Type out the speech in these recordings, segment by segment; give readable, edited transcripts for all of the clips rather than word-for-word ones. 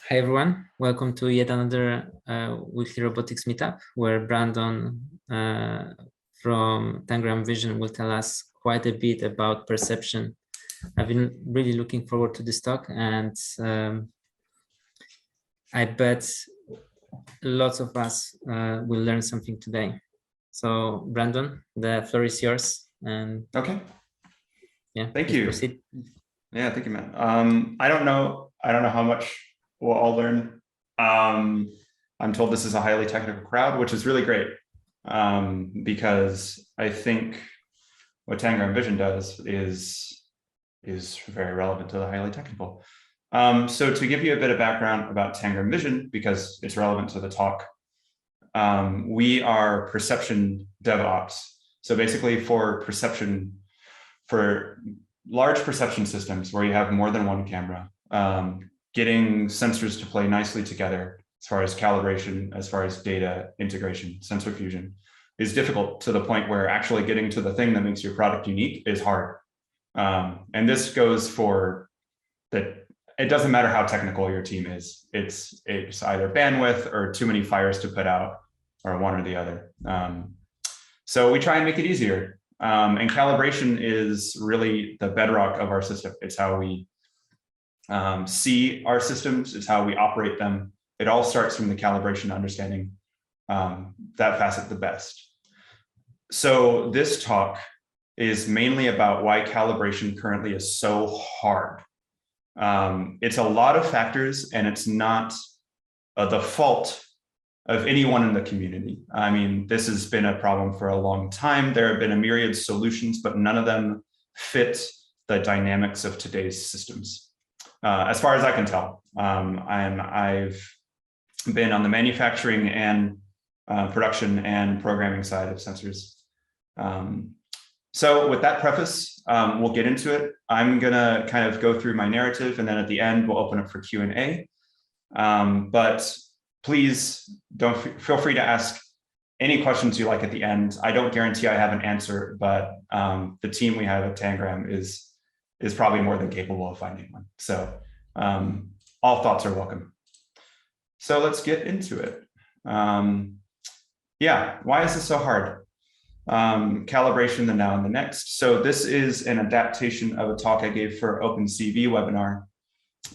Hi everyone, welcome to yet another weekly robotics meetup where Brandon from Tangram Vision will tell us quite a bit about perception. I've been really looking forward to this talk, and I bet lots of us will learn something today. So Brandon, the floor is yours. And okay. Yeah, thank you. Proceed. Yeah, thank you, man. I don't know how much we'll all learn. I'm told this is a highly technical crowd, which is really great, because I think what Tangram Vision does is very relevant to the highly technical. So to give you a bit of background about Tangram Vision, because it's relevant to the talk, we are perception DevOps. So basically for large perception systems where you have more than one camera, getting sensors to play nicely together as far as calibration, as far as data integration, sensor fusion, is difficult to the point where actually getting to the thing that makes your product unique is hard. And this goes for that. It doesn't matter how technical your team is. It's either bandwidth or too many fires to put out, or one or the other. So we try and make it easier. And calibration is really the bedrock of our system. It's how we see our systems. It's how we operate them. It all starts from the calibration understanding that facet the best. So this talk is mainly about why calibration currently is so hard. It's a lot of factors, and it's not the fault of anyone in the community. I mean, this has been a problem for a long time. There have been a myriad of solutions, but none of them fit the dynamics of today's systems, as far as I can tell. I've been on the manufacturing and production and programming side of sensors. So with that preface, we'll get into it. I'm gonna kind of go through my narrative, and then at the end, we'll open up for Q&A. But please feel free to ask any questions you like at the end. I don't guarantee I have an answer, but the team we have at Tangram is probably more than capable of finding one. So all thoughts are welcome. So let's get into it. Yeah, why is this so hard? Calibration, the now and the next. So this is an adaptation of a talk I gave for OpenCV webinar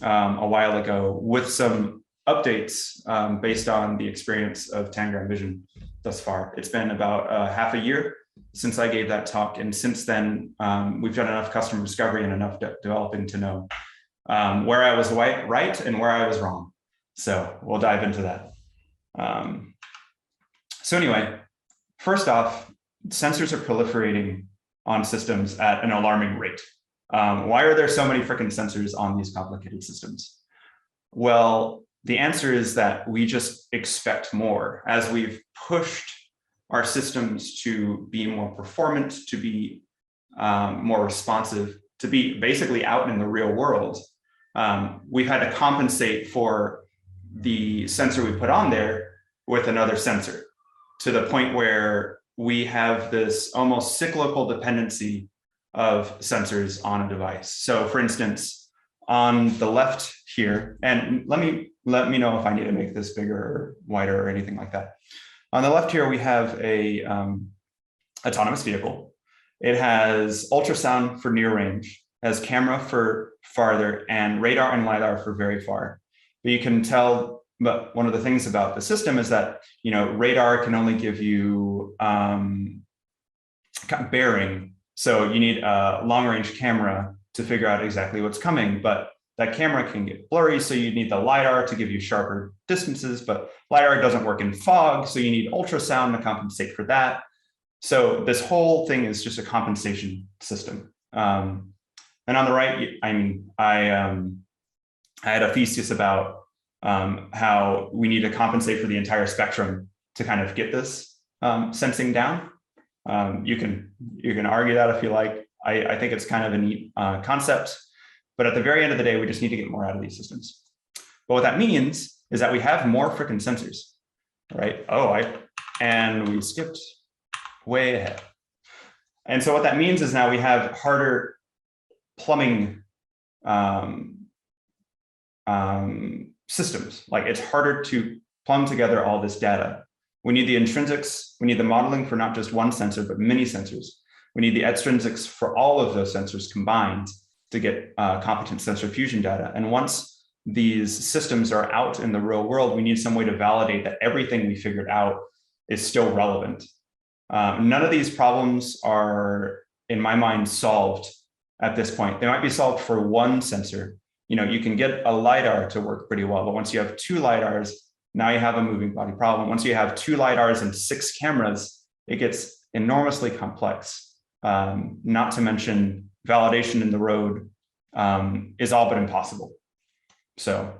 a while ago, with some updates based on the experience of Tangram Vision thus far. It's been about half a year since I gave that talk, and since then we've done enough customer discovery and enough developing to know where I was right and where I was wrong. So we'll dive into that. So anyway, first off, sensors are proliferating on systems at an alarming rate. Why are there so many freaking sensors on these complicated systems? Well, the answer is that we just expect more. As we've pushed our systems to be more performant, to be more responsive, to be basically out in the real world, we've had to compensate for the sensor we put on there with another sensor, to the point where we have this almost cyclical dependency of sensors on a device. So for instance, on the left here, and let me know if I need to make this bigger or wider or anything like that. On the left here, we have a autonomous vehicle. It has ultrasound for near range, has camera for farther, and radar and LiDAR for very far. But you can tell, but one of the things about the system is that, you know, radar can only give you bearing. So you need a long range camera to figure out exactly what's coming, but that camera can get blurry. So you need the LiDAR to give you sharper distances, but LiDAR doesn't work in fog. So you need ultrasound to compensate for that. So this whole thing is just a compensation system. And on the right, I mean, I had a thesis about how we need to compensate for the entire spectrum to kind of get this sensing down. You can argue that if you like. I think it's kind of a neat concept, but at the very end of the day, we just need to get more out of these systems. But what that means is that we have more freaking sensors, right? And we skipped way ahead. And so what that means is now we have harder plumbing systems. Like it's harder to plumb together all this data. We need the intrinsics, we need the modeling for not just one sensor, but many sensors. We need the extrinsics for all of those sensors combined to get competent sensor fusion data. And once these systems are out in the real world, we need some way to validate that everything we figured out is still relevant. None of these problems are, in my mind, solved at this point. They might be solved for one sensor. You know, you can get a LiDAR to work pretty well, but once you have 2 LiDARs, now you have a moving body problem. Once you have 2 LiDARs and 6 cameras, it gets enormously complex. Not to mention validation in the road is all but impossible. So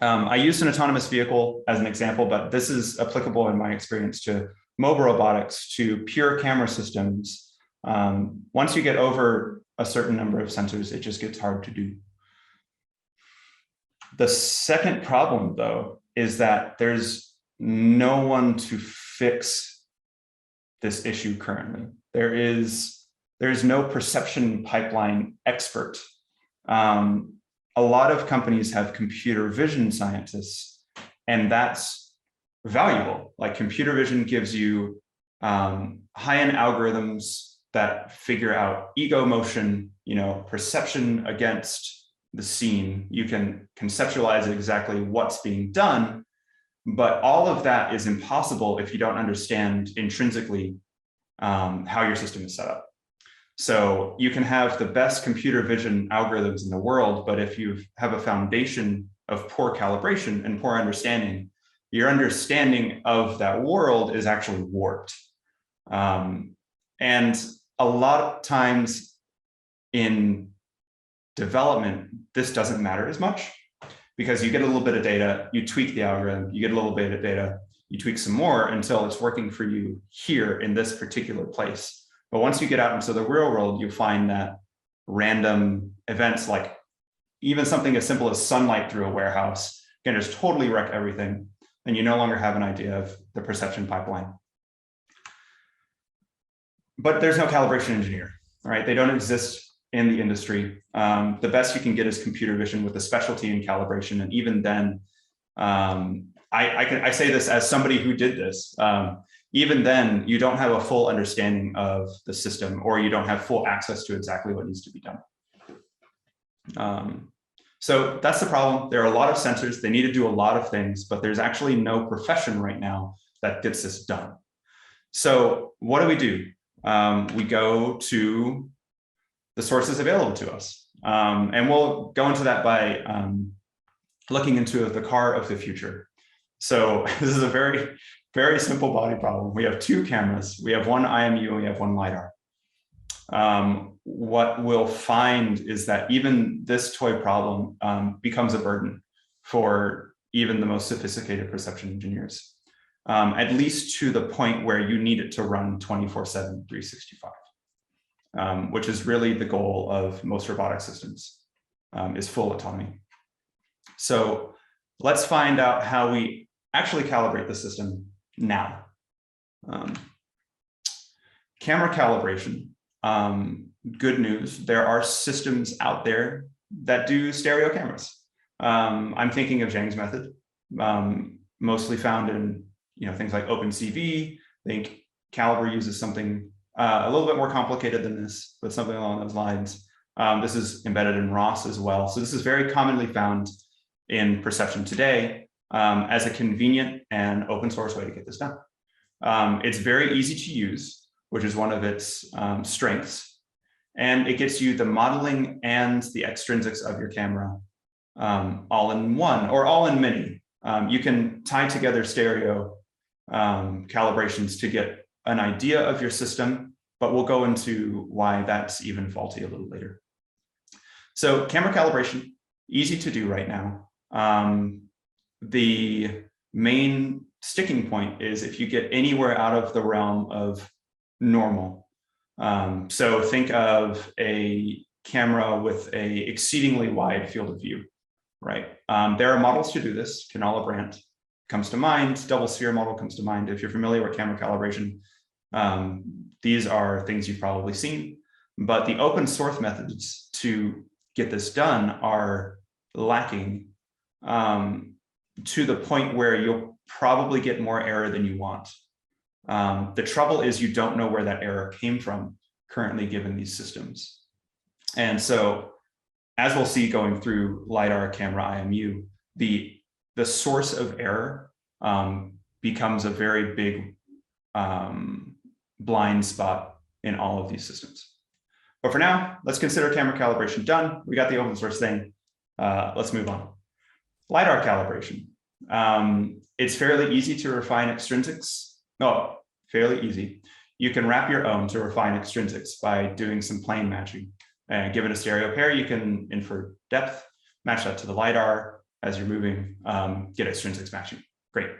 I used an autonomous vehicle as an example, but this is applicable in my experience to mobile robotics, to pure camera systems. Once you get over a certain number of sensors, it just gets hard to do. The second problem, though, is that there's no one to fix this issue currently. There's no perception pipeline expert. A lot of companies have computer vision scientists, and that's valuable. Like computer vision gives you high-end algorithms that figure out ego motion, you know, perception against the scene. You can conceptualize exactly what's being done, but all of that is impossible if you don't understand intrinsically how your system is set up. So you can have the best computer vision algorithms in the world, but if you have a foundation of poor calibration and poor understanding, your understanding of that world is actually warped. And a lot of times in development, this doesn't matter as much because you get a little bit of data, you tweak the algorithm, you get a little bit of data, you tweak some more until it's working for you here in this particular place. But once you get out into the real world, you find that random events, like even something as simple as sunlight through a warehouse, can just totally wreck everything. And you no longer have an idea of the perception pipeline. But there's no calibration engineer, all right? They don't exist in the industry. The best you can get is computer vision with a specialty in calibration. And even then, I say this as somebody who did this. Even then, you don't have a full understanding of the system, or you don't have full access to exactly what needs to be done. So that's the problem. There are a lot of sensors. They need to do a lot of things, but there's actually no profession right now that gets this done. So what do? We go to the sources available to us. And we'll go into that by looking into the car of the future. So this is a very, very simple body problem. We have 2 cameras. We have 1 IMU and we have 1 LiDAR. What we'll find is that even this toy problem becomes a burden for even the most sophisticated perception engineers, at least to the point where you need it to run 24/7, 365, which is really the goal of most robotic systems, is full autonomy. So let's find out how we actually calibrate the system now. Camera calibration. Good news, there are systems out there that do stereo cameras. I'm thinking of Zhang's method, mostly found in things like OpenCV. I think Calibre uses something a little bit more complicated than this, but something along those lines. This is embedded in ROS as well. So this is very commonly found in perception today as a convenient and open source way to get this done. It's very easy to use, which is one of its strengths. And it gets you the modeling and the extrinsics of your camera all in one, or all in many. You can tie together stereo calibrations to get an idea of your system, but we'll go into why that's even faulty a little later. So camera calibration, easy to do right now. The main sticking point is if you get anywhere out of the realm of normal. So think of a camera with a exceedingly wide field of view, right? There are models to do this. Canala Brandt comes to mind. Double sphere model comes to mind. If you're familiar with camera calibration, these are things you've probably seen. But the open source methods to get this done are lacking. to the point where you'll probably get more error than you want. The trouble is you don't know where that error came from currently given these systems. And so as we'll see going through LiDAR camera IMU, the source of error becomes a very big blind spot in all of these systems. But for now, let's consider camera calibration done. We got the open source thing. Let's move on. LiDAR calibration. It's fairly easy to refine extrinsics. No, fairly easy. You can wrap your own to refine extrinsics by doing some plane matching. Given a stereo pair, you can infer depth, match that to the LiDAR as you're moving, get extrinsics matching. Great.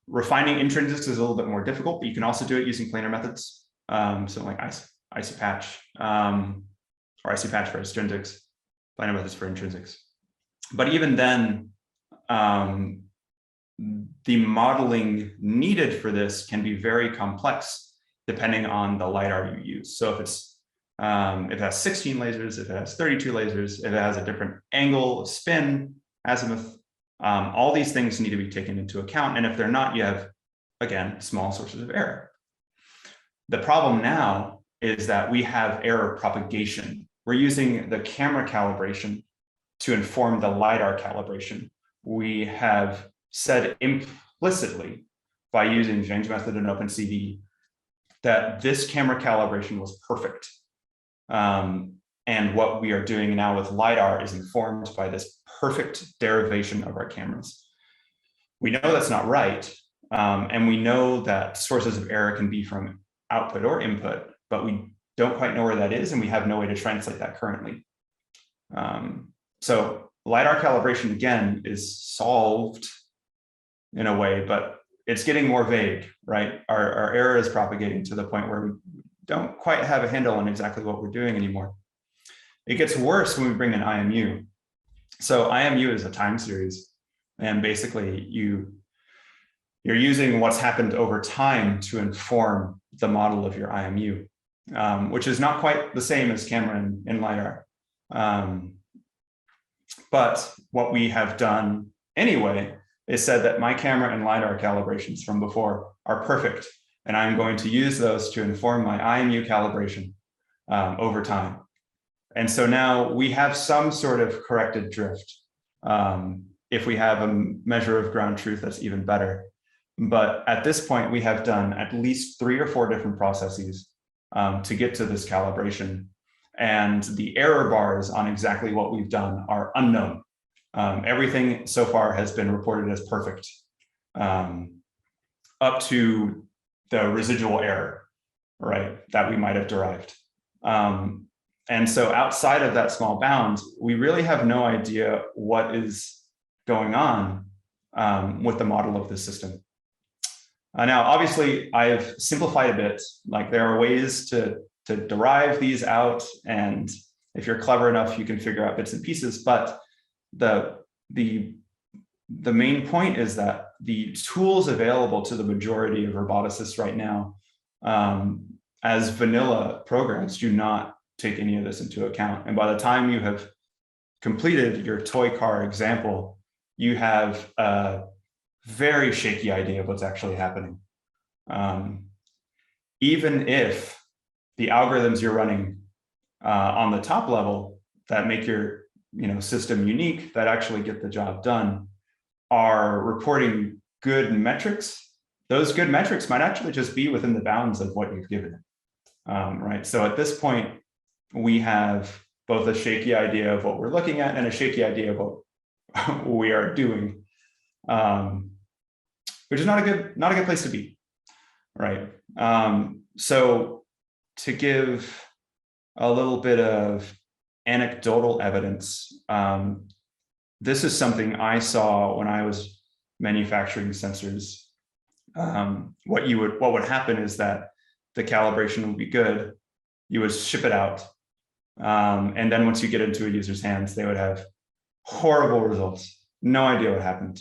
Refining intrinsics is a little bit more difficult, but you can also do it using planar methods. So like ICPatch or ICPatch for extrinsics, planar methods for intrinsics. But even then, the modeling needed for this can be very complex depending on the LiDAR you use. So if it has 16 lasers, if it has 32 lasers, if it has a different angle, spin, azimuth, all these things need to be taken into account. And if they're not, you have, again, small sources of error. The problem now is that we have error propagation. We're using the camera calibration to inform the LiDAR calibration. We have said implicitly by using Zheng's method and OpenCV that this camera calibration was perfect. And what we are doing now with LiDAR is informed by this perfect derivation of our cameras. We know that's not right. And we know that sources of error can be from output or input, but we don't quite know where that is, and we have no way to translate that currently. So LiDAR calibration, again, is solved in a way, but it's getting more vague, right? Our error is propagating to the point where we don't quite have a handle on exactly what we're doing anymore. It gets worse when we bring in IMU. So IMU is a time series, and basically you're using what's happened over time to inform the model of your IMU, which is not quite the same as camera and LiDAR. But what we have done anyway is said that my camera and LiDAR calibrations from before are perfect, and I'm going to use those to inform my IMU calibration over time. And so now we have some sort of corrected drift. If we have a measure of ground truth, that's even better. But at this point, we have done at least 3 or 4 different processes to get to this calibration. And the error bars on exactly what we've done are unknown. Everything so far has been reported as perfect, up to the residual error, right, that we might have derived. And so outside of that small bound, we really have no idea what is going on with the model of the system. Now, obviously, I've simplified a bit. Like, there are ways to derive these out, and if you're clever enough, you can figure out bits and pieces. But the main point is that the tools available to the majority of roboticists right now, as vanilla programs, do not take any of this into account. And by the time you have completed your toy car example, you have a very shaky idea of what's actually happening. Even if the algorithms you're running on the top level that make your system unique, that actually get the job done, are reporting good metrics, those good metrics might actually just be within the bounds of what you've given it, right? So at this point, we have both a shaky idea of what we're looking at and a shaky idea of what we are doing, which is not a good place to be, right? So to give a little bit of anecdotal evidence, this is something I saw when I was manufacturing sensors. What would happen is that the calibration would be good, you would ship it out, and then once you get into a user's hands, they would have horrible results, no idea what happened.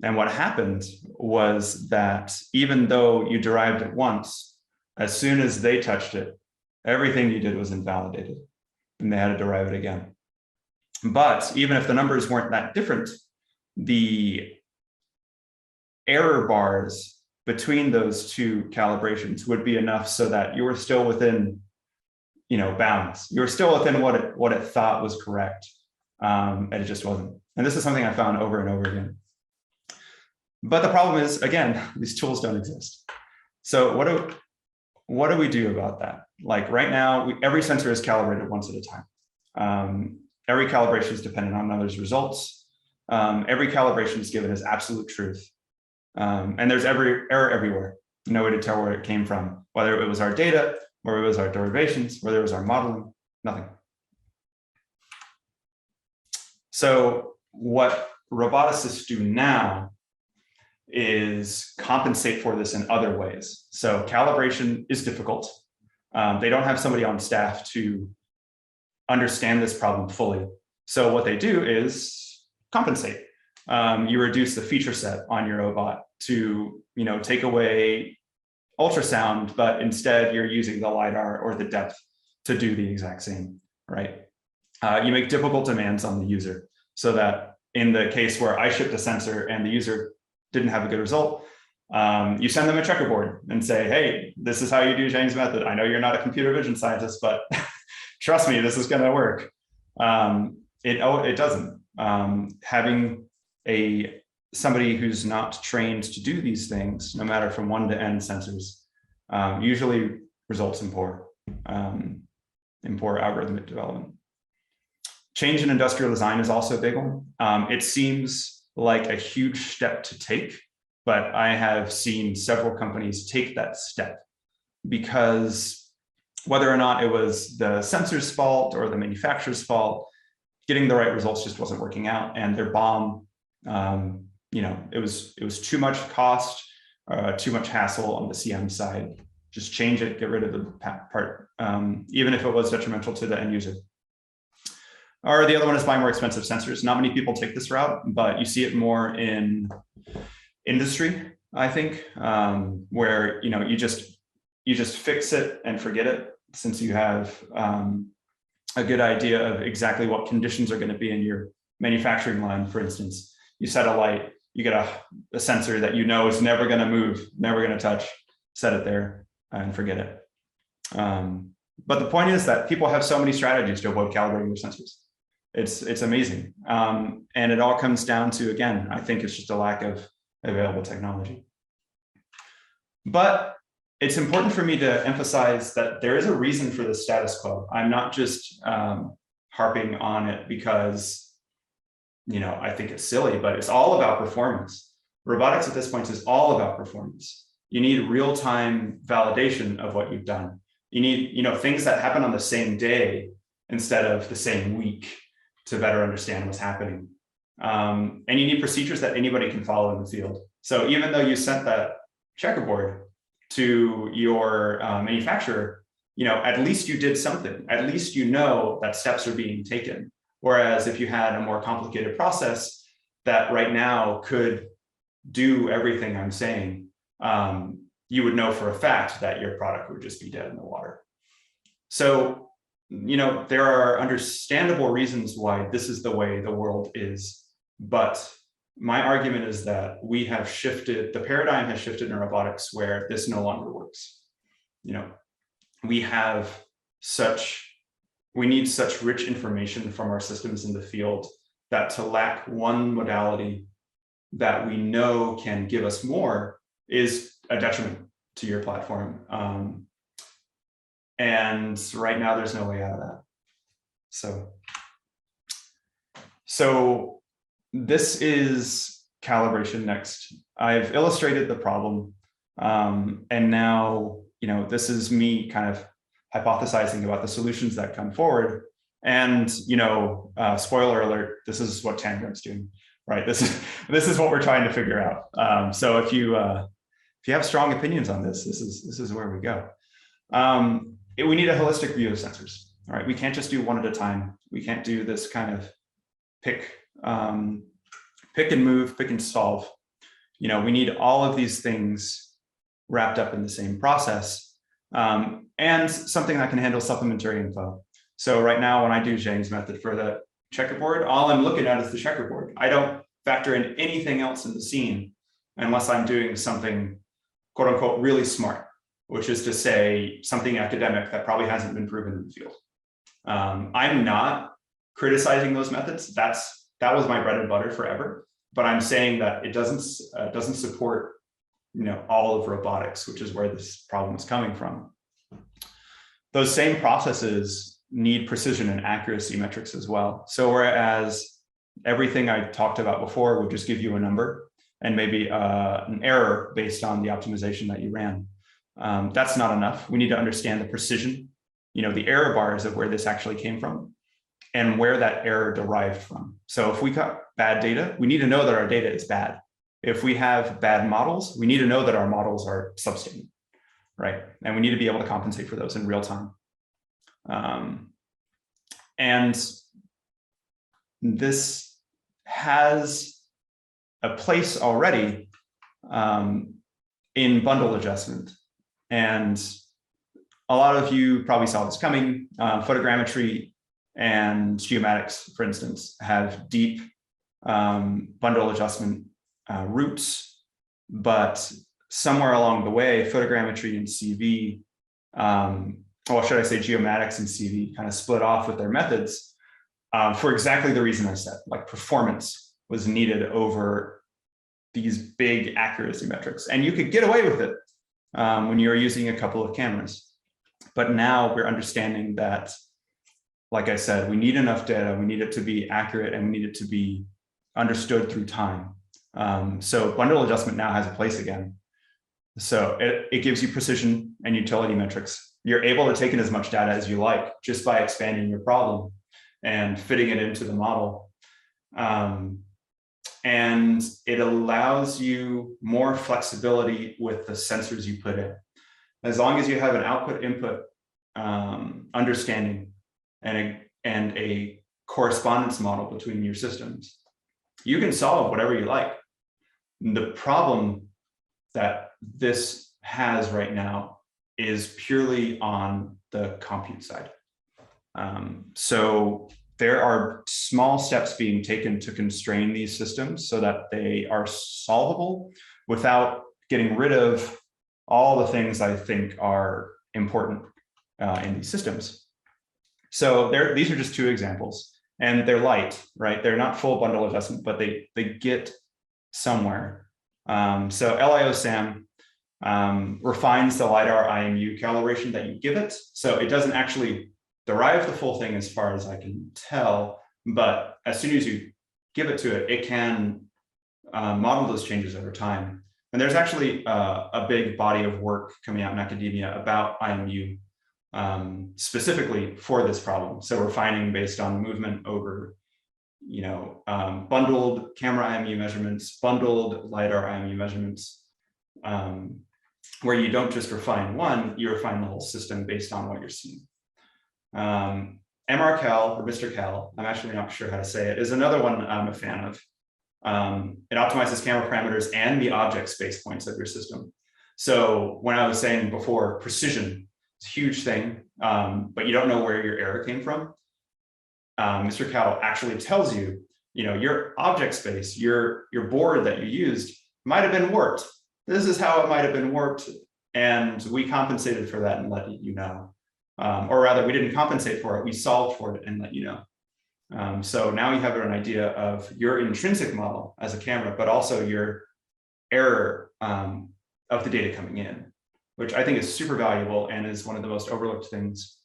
And what happened was that even though you derived it once, as soon as they touched it, everything you did was invalidated, and they had to derive it again. But even if the numbers weren't that different, the error bars between those two calibrations would be enough so that you were still within, bounds. You were still within what it thought was correct, and it just wasn't. And this is something I found over and over again. But the problem is, again, these tools don't exist. So what do we do about that? Like right now, every sensor is calibrated once at a time. Every calibration is dependent on another's results. Every calibration is given as absolute truth. And there's error everywhere. No way to tell where it came from, whether it was our data, whether it was our derivations, whether it was our modeling, nothing. So what roboticists do now is compensate for this in other ways. So calibration is difficult. They don't have somebody on staff to understand this problem fully. So what they do is compensate. You reduce the feature set on your robot to, take away ultrasound, but instead you're using the LiDAR or the depth to do the exact same, right? You make difficult demands on the user so that in the case where I shipped a sensor and the user didn't have a good result, you send them a checkerboard and say, hey, this is how you do Zhang's method. I know you're not a computer vision scientist, but trust me, this is going to work. It doesn't. Having somebody who's not trained to do these things, no matter from 1 to n sensors, usually results in poor algorithmic development. Change in industrial design is also a big one. It seems like a huge step to take, but I have seen several companies take that step because whether or not it was the sensor's fault or the manufacturer's fault, getting the right results just wasn't working out, and their BOM, it was too much cost, too much hassle on the CM side. Just change it, get rid of the part, even if it was detrimental to the end user. Or the other one is buy more expensive sensors. Not many people take this route, but you see it more in industry, I think, where you just fix it and forget it, since you have a good idea of exactly what conditions are going to be in your manufacturing line. For instance, you set a light, you get a sensor that is never going to move, never going to touch, set it there and forget it. But the point is that people have so many strategies to avoid calibrating their sensors. It's amazing. And it all comes down to, again, I think it's just a lack of available technology. But it's important for me to emphasize that there is a reason for the status quo. I'm not just harping on it because, I think it's silly, but it's all about performance. Robotics at this point is all about performance. You need real-time validation of what you've done. You need, things that happen on the same day instead of the same week to better understand what's happening. And you need procedures that anybody can follow in the field. So even though you sent that checkerboard to your manufacturer, at least you did something. At least that steps are being taken. Whereas if you had a more complicated process that right now could do everything I'm saying, you would know for a fact that your product would just be dead in the water. So, there are understandable reasons why this is the way the world is. But my argument is that the paradigm has shifted in robotics where this no longer works. We need such rich information from our systems in the field that to lack one modality that we know can give us more is a detriment to your platform. And right now there's no way out of that. So this is calibration next. I've illustrated the problem. And now, this is me kind of hypothesizing about the solutions that come forward. And, spoiler alert, this is what Tangram's doing, right? This is what we're trying to figure out. So if you have strong opinions on this is where we go. We need a holistic view of sensors, all right? We can't just do one at a time. We can't do this kind of pick and move, pick and solve. We need all of these things wrapped up in the same process, and something that can handle supplementary info. So right now, when I do Zhang's method for the checkerboard, all I'm looking at is the checkerboard. I don't factor in anything else in the scene unless I'm doing something, quote unquote, really smart, which is to say something academic that probably hasn't been proven in the field. I'm not criticizing those methods. That was my bread and butter forever. But I'm saying that it doesn't support, all of robotics, which is where this problem is coming from. Those same processes need precision and accuracy metrics as well. So whereas everything I talked about before would just give you a number and maybe an error based on the optimization that you ran, that's not enough. We need to understand the precision, the error bars of where this actually came from and where that error derived from. So if we got bad data, we need to know that our data is bad. If we have bad models, we need to know that our models are substandard, right? And we need to be able to compensate for those in real time. And this has a place already in bundle adjustment. And a lot of you probably saw this coming. Photogrammetry and geomatics, for instance, have deep bundle adjustment roots, but somewhere along the way, photogrammetry and CV, or should I say geomatics and CV, kind of split off with their methods for exactly the reason I said, like performance was needed over these big accuracy metrics. And you could get away with it when you're using a couple of cameras. But now we're understanding that, like I said, we need enough data, we need it to be accurate, and we need it to be understood through time. So bundle adjustment now has a place again. So it gives you precision and utility metrics. You're able to take in as much data as you like just by expanding your problem and fitting it into the model. And it allows you more flexibility with the sensors you put in. As long as you have an output-input understanding and a correspondence model between your systems, you can solve whatever you like. The problem that this has right now is purely on the compute side. So there are small steps being taken to constrain these systems so that they are solvable without getting rid of all the things I think are important in these systems. So these are just two examples, and they're light, right? They're not full bundle adjustment, but they get somewhere. So LIO-SAM refines the LiDAR IMU calibration that you give it. So it doesn't actually derive the full thing as far as I can tell, but as soon as you give it to it, it can model those changes over time. And there's actually a big body of work coming out in academia about IMU specifically for this problem. So refining based on movement over, bundled camera IMU measurements, bundled LiDAR IMU measurements, where you don't just refine one, you refine the whole system based on what you're seeing. MRCal, or Mr. Cal, I'm actually not sure how to say it, is another one I'm a fan of. It optimizes camera parameters and the object space points of your system. So when I was saying before, precision is a huge thing, but you don't know where your error came from. Mr. Cal actually tells you, your object space, your board that you used might have been warped. This is how it might have been warped, and we compensated for that and let you know. Or rather, we didn't compensate for it, we solved for it and let you know. So now you have an idea of your intrinsic model as a camera, but also your error of the data coming in, which I think is super valuable and is one of the most overlooked things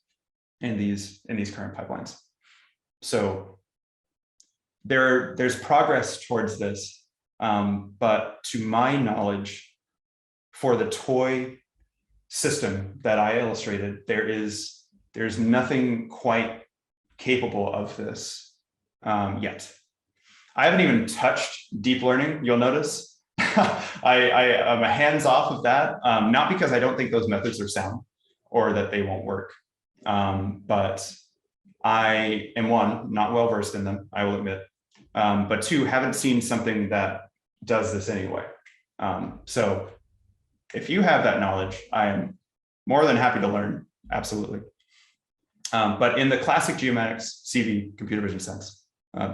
in these current pipelines. So there's progress towards this, but to my knowledge, for the toy system that I illustrated, there's nothing quite capable of this yet. I haven't even touched deep learning, you'll notice. I'm hands off of that, not because I don't think those methods are sound or that they won't work, but I am, one, not well versed in them, I will admit, but two, haven't seen something that does this anyway. So if you have that knowledge, I am more than happy to learn, absolutely. But in the classic geomatics CV computer vision sense,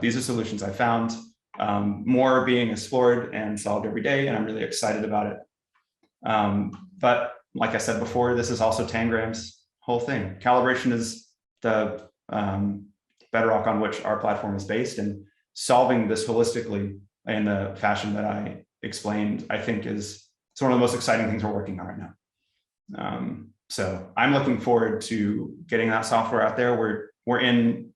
These are solutions I found. More being explored and solved every day, and I'm really excited about it. But like I said before, this is also Tangram's whole thing. Calibration is the bedrock on which our platform is based, and solving this holistically in the fashion that I explained, I think it's one of the most exciting things we're working on right now. So I'm looking forward to getting that software out there. We're in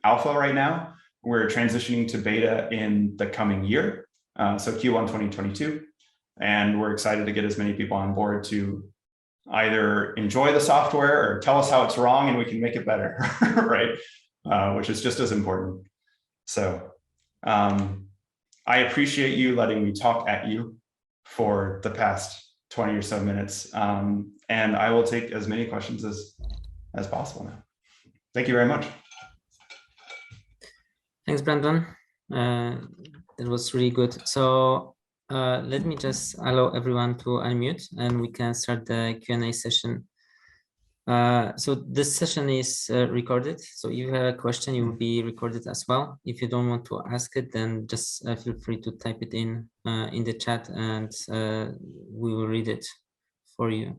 alpha right now. We're transitioning to beta in the coming year, so Q1 2022. And we're excited to get as many people on board to either enjoy the software or tell us how it's wrong and we can make it better, right? Which is just as important. So I appreciate you letting me talk at you for the past 20 or so minutes. And I will take as many questions as possible now. Thank you very much. Thanks, Brandon. That was really good. So let me just allow everyone to unmute and we can start the Q&A session. So this session is recorded. So if you have a question, you will be recorded as well. If you don't want to ask it, then just feel free to type it in the chat and we will read it for you.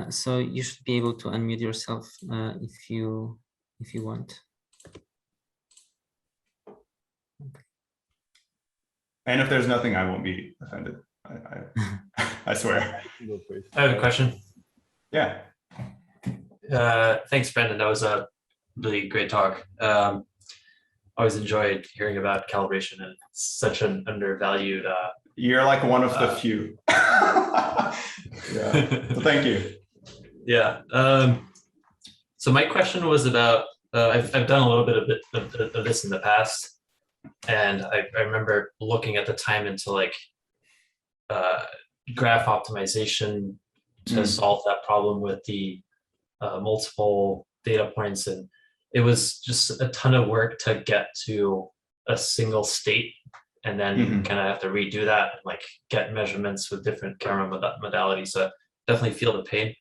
So you should be able to unmute yourself if you want. And if there's nothing, I won't be offended. I swear. I have a question. Yeah. Thanks, Brandon. That was a really great talk. Always enjoyed hearing about calibration, and it's such an undervalued. You're like one of the few. Yeah. So thank you. Yeah. So my question was about. I've done a little bit of this in the past, and I remember looking at the time into like graph optimization to solve that problem with the multiple data points, and it was just a ton of work to get to a single state, and then you kind of have to redo that and like get measurements with different camera modalities. So definitely feel the pain.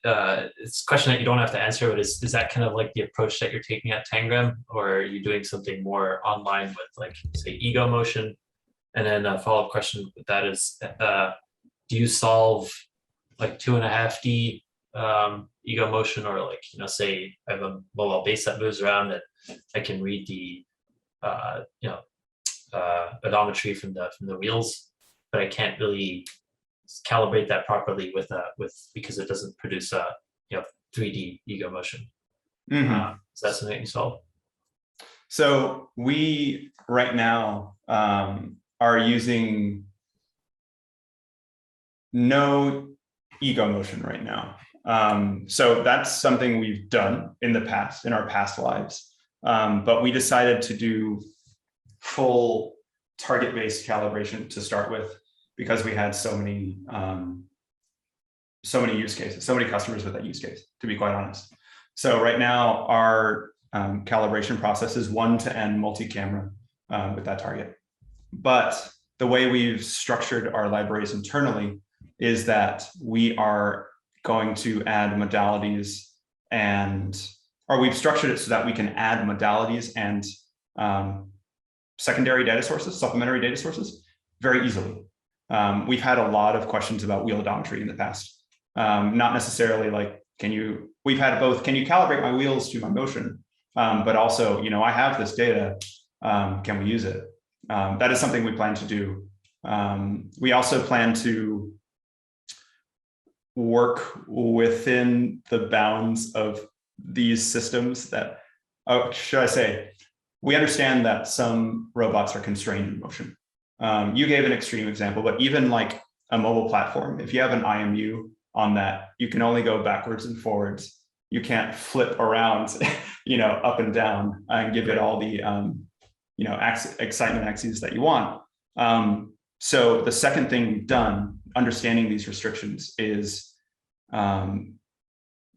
It's a question that you don't have to answer, but is that kind of like the approach that you're taking at Tangram, or are you doing something more online with like say ego motion? And then a follow-up question with that is, do you solve like 2.5D ego motion, or like, you know, say I have a mobile base that moves around and I can read the odometry from the wheels, but I can't really calibrate that properly with because it doesn't produce a 3D ego motion. Is that something that you solve? So we right now are using no ego motion right now. So that's something we've done in the past, in our past lives. But we decided to do full target-based calibration to start with, because we had so many use cases, so many customers with that use case, to be quite honest. So right now our calibration process is 1-to-N multi-camera with that target. But the way we've structured our libraries internally is that we are going to add modalities or we've structured it so that we can add modalities and secondary data sources, supplementary data sources very easily. We've had a lot of questions about wheel odometry in the past. Not necessarily like, we've had both, can you calibrate my wheels to my motion? But also, I have this data, can we use it? That is something we plan to do. We also plan to work within the bounds of these systems that, should I say, we understand that some robots are constrained in motion. You gave an extreme example, but even like a mobile platform, if you have an IMU on that, you can only go backwards and forwards. You can't flip around, up and down and give it all the, excitement axes that you want. So the second thing we've done, understanding these restrictions, is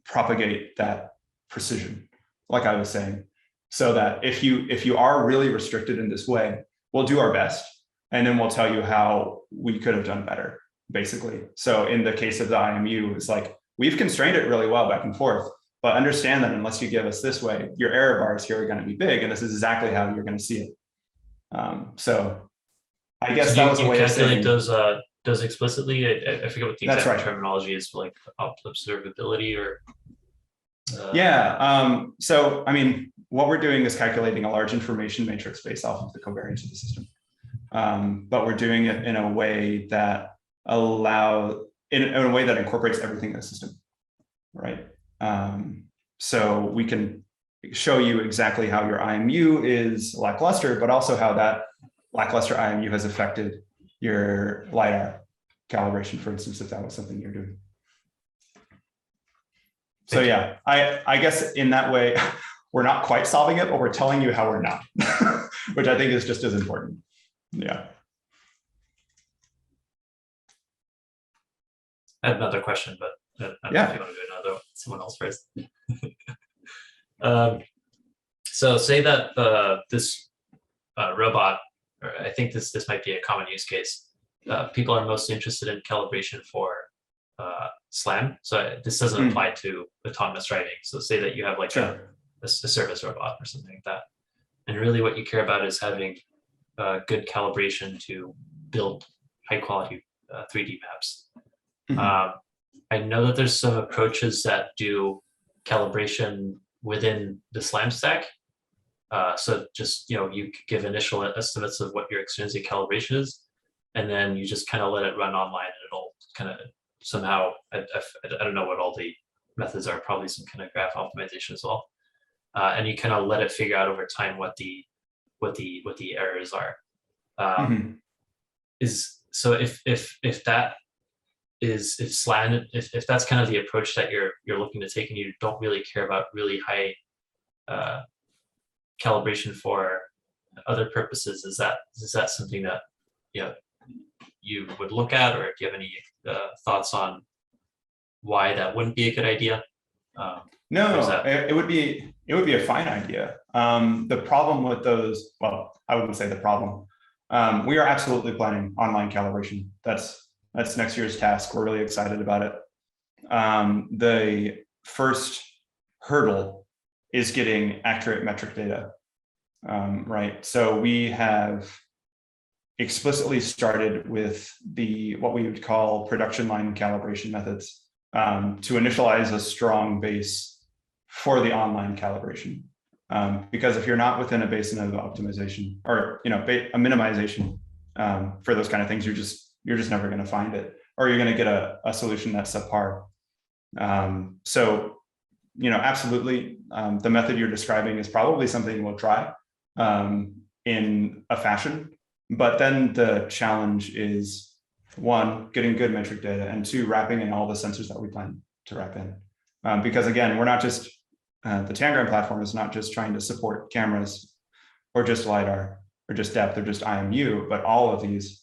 propagate that precision, like I was saying, so that if you are really restricted in this way, we'll do our best, and then we'll tell you how we could have done better, basically. So in the case of the IMU, it's like we've constrained it really well back and forth, but understand that unless you give us this way, your error bars here are going to be big, and this is exactly how you're going to see it. So I guess that was a way of saying those explicitly. I forget what the that's exact right. terminology is, like observability or. Yeah. So I mean, what we're doing is calculating a large information matrix based off of the covariance of the system, but we're doing it in a way that in a way that incorporates everything in the system, right? So we can show you exactly how your IMU is lackluster, but also how that lackluster IMU has affected your LiDAR calibration, for instance, if that was something you're doing. So yeah, I guess in that way, we're not quite solving it, but we're telling you how we're not, which I think is just as important. Yeah. I have another question, but I don't know if you want to do someone else first. So say that this robot, or I think this might be a common use case. People are most interested in calibration for SLAM. So this doesn't apply to autonomous driving. So say that you have like a service robot or something like that. And really what you care about is having good calibration to build high quality 3D maps. I know that there's some approaches that do calibration within the SLAM stack. So just, you could give initial estimates of what your extrinsic calibration is, and then you just kind of let it run online, and it'll kind of somehow, I don't know what all the methods are, probably some kind of graph optimization as well. And you kind of let it figure out over time what the errors are. So if that is, if SLAM, if that's kind of the approach that you're looking to take, and you don't really care about really high calibration for other purposes, is that something that you would look at, or do you have any thoughts on why that wouldn't be a good idea? No, it would be a fine idea. The problem with those, well, I wouldn't say the problem. We are absolutely planning online calibration. That's next year's task. We're really excited about it. The first hurdle is getting accurate metric data, right? So we have explicitly started with what we would call production line calibration methods to initialize a strong base for the online calibration. Because if you're not within a basin of optimization or a minimization for those kind of things, you're just never going to find it, or you're going to get a solution that's subpar. So absolutely, the method you're describing is probably something we'll try in a fashion, but then the challenge is, one, getting good metric data, and two, wrapping in all the sensors that we plan to wrap in. Because again, we're not just, the Tangram platform is not just trying to support cameras or just LiDAR or just depth or just IMU, but all of these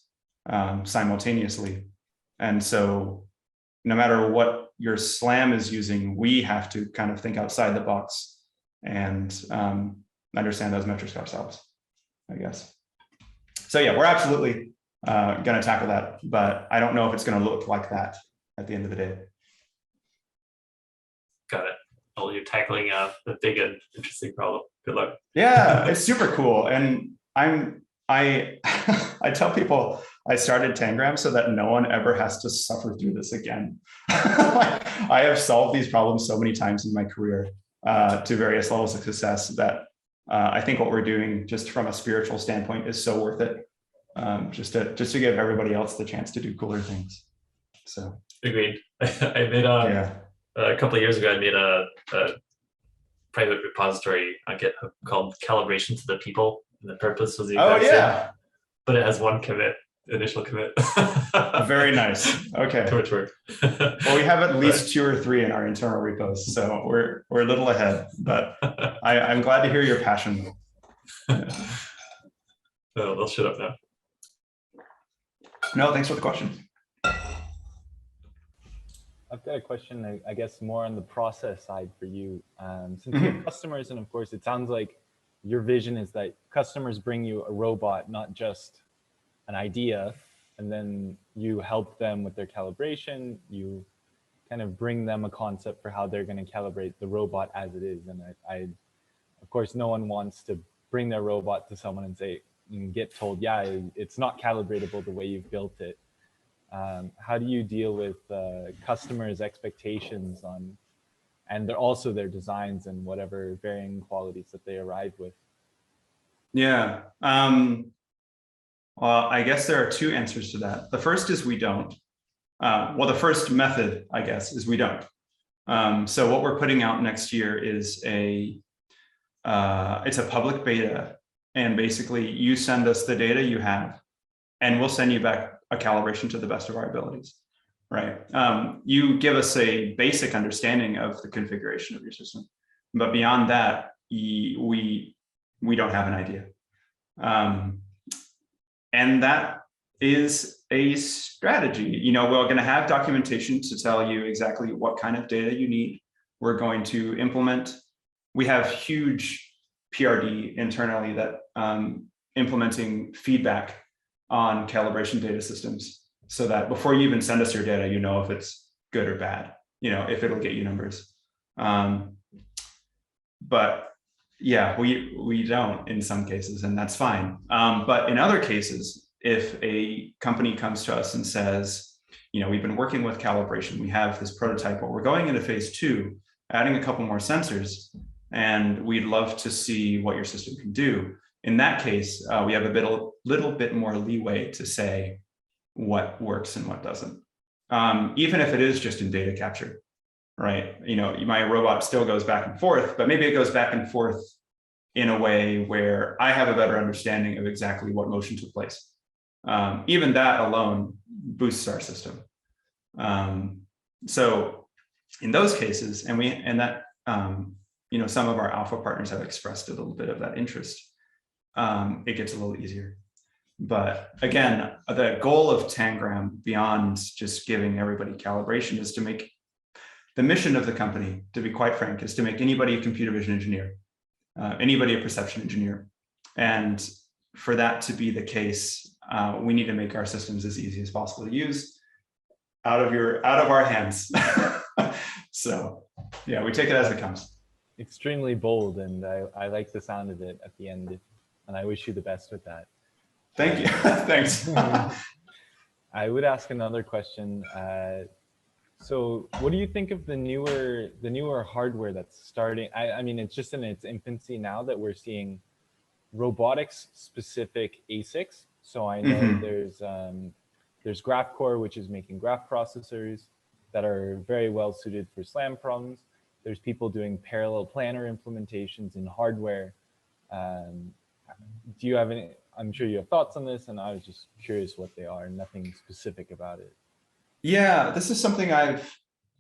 simultaneously. And so no matter what your SLAM is using, we have to kind of think outside the box and understand those metrics ourselves, I guess. So yeah, we're absolutely going to tackle that, but I don't know if it's going to look like that at the end of the day. Got it. Well, you're tackling a big and interesting problem. Good luck. Yeah, it's super cool. And I tell people I started Tangram so that no one ever has to suffer through this again. I have solved these problems so many times in my career to various levels of success that I think what we're doing just from a spiritual standpoint is so worth it. Just to give everybody else the chance to do cooler things. So agreed. I made a couple of years ago, I made a private repository on GitHub called Calibration to the People. And the purpose was the exact same, but it has one commit, initial commit. Very nice. Okay. Too much work. Well, we have at least 2 or 3 in our internal repos, so we're a little ahead. But I'm glad to hear your passion. Yeah. Oh, they'll shut up now. No, thanks for the question. I've got a question, I guess, more on the process side for you. Since you have customers, and of course, it sounds like your vision is that customers bring you a robot, not just an idea, and then you help them with their calibration, you kind of bring them a concept for how they're going to calibrate the robot as it is. And I of course, no one wants to bring their robot to someone and say, and get told, yeah, it's not calibratable the way you've built it. How do you deal with customers' expectations on, and also their designs and whatever varying qualities that they arrive with? Yeah. Well, I guess there are two answers to that. The first is we don't. Well, the first method, I guess, is we don't. So what we're putting out next year is it's a public beta, and basically you send us the data you have, and we'll send you back a calibration to the best of our abilities, right? You give us a basic understanding of the configuration of your system, but beyond that, we don't have an idea. And that is a strategy. You know, we're going to have documentation to tell you exactly what kind of data you need. We're going to implement. We have huge PRD internally that implementing feedback on calibration data systems, so that before you even send us your data, you know if it's good or bad, you know, if it'll get you numbers. But yeah, we don't in some cases, and that's fine. But in other cases, if a company comes to us and says, you know, we've been working with calibration, we have this prototype, but we're going into phase 2, adding a couple more sensors, and we'd love to see what your system can do. In that case, we have a little bit more leeway to say what works and what doesn't, even if it is just in data capture, right? You know, my robot still goes back and forth, but maybe it goes back and forth in a way where I have a better understanding of exactly what motion took place. Even that alone boosts our system. So in those cases, you know, some of our alpha partners have expressed a little bit of that interest. It gets a little easier. But again, the goal of Tangram, beyond just giving everybody calibration, is to make the mission of the company, to be quite frank, is to make anybody a computer vision engineer, anybody a perception engineer. And for that to be the case, we need to make our systems as easy as possible to use, out of our hands. So yeah, we take it as it comes. Extremely bold, and I like the sound of it at the end, and I wish you the best with that. Thank you. Thanks. I would ask another question. So what do you think of the newer hardware that's starting? I mean, it's just in its infancy now that we're seeing robotics specific ASICs. So I know there's GraphCore, which is making graph processors that are very well suited for SLAM problems. There's people doing parallel planner implementations in hardware. Do you have any? I'm sure you have thoughts on this, and I was just curious what they are. Nothing specific about it. Yeah, this is something I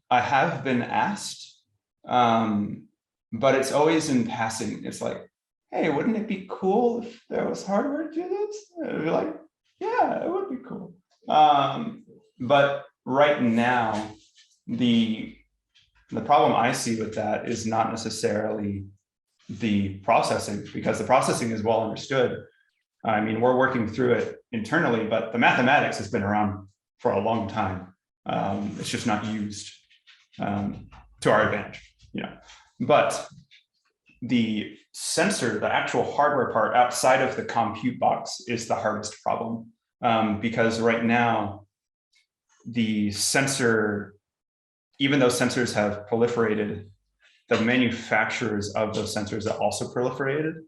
have been asked, but it's always in passing. It's like, hey, wouldn't it be cool if there was hardware to do this? I'd be like, yeah, it would be cool. But right now, the problem I see with that is not necessarily the processing, because the processing is well understood. I mean, we're working through it internally, but the mathematics has been around for a long time. It's just not used to our advantage, you know. But the sensor, the actual hardware part outside of the compute box, is the hardest problem, because right now the sensor, even though sensors have proliferated, the manufacturers of those sensors have also proliferated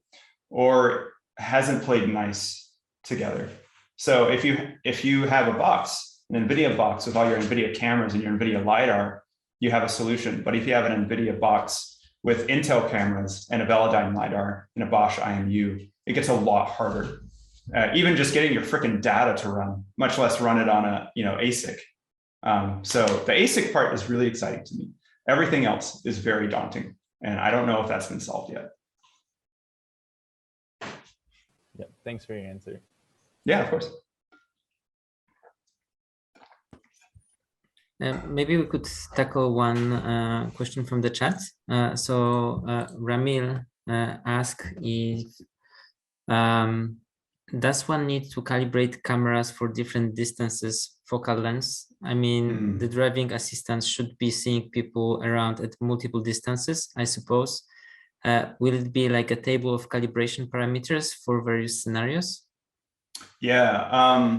or hasn't played nice together. So if you have a box, an NVIDIA box with all your NVIDIA cameras and your NVIDIA LiDAR, you have a solution. But if you have an NVIDIA box with Intel cameras and a Velodyne LiDAR and a Bosch IMU, it gets a lot harder. Even just getting your freaking data to run, much less run it on a ASIC. So the ASIC part is really exciting to me. Everything else is very daunting, and I don't know if that's been solved yet. Yeah, thanks for your answer. Yeah, of course. Maybe we could tackle one question from the chat. So Ramil asked if does one need to calibrate cameras for different distances, focal lengths? I mean, the driving assistance should be seeing people around at multiple distances, I suppose. Will it be like a table of calibration parameters for various scenarios? Yeah.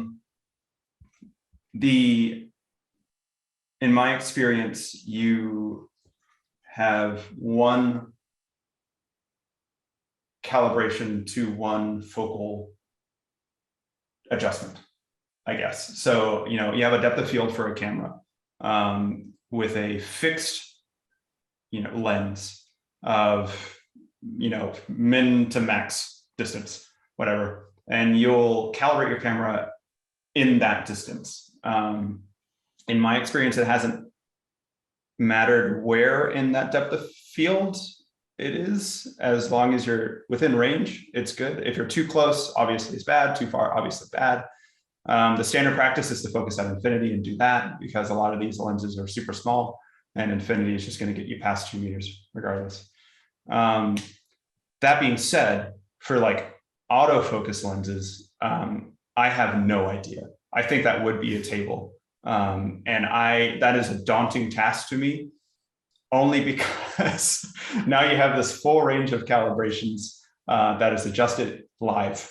In my experience, you have one calibration to one focal adjustment, I guess. So, you have a depth of field for a camera with a fixed, lens of, min to max distance, whatever. And you'll calibrate your camera in that distance. In my experience, it hasn't mattered where in that depth of field it is, as long as you're within range, it's good. If you're too close, obviously it's bad. Too far, obviously bad. The standard practice is to focus at infinity and do that, because a lot of these lenses are super small, and infinity is just going to get you past 2 meters regardless. That being said, for like autofocus lenses, I have no idea. I think that would be a table. And that is a daunting task to me, only because now you have this full range of calibrations that is adjusted live.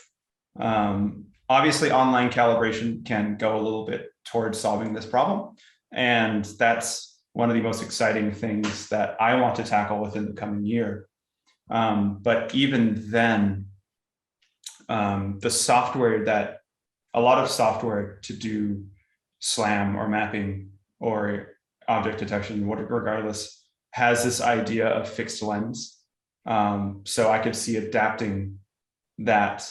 Obviously, online calibration can go a little bit towards solving this problem. And that's one of the most exciting things that I want to tackle within the coming year. But even then, the software a lot of software to do SLAM or mapping or object detection, regardless, has this idea of fixed lens. So I could see adapting that.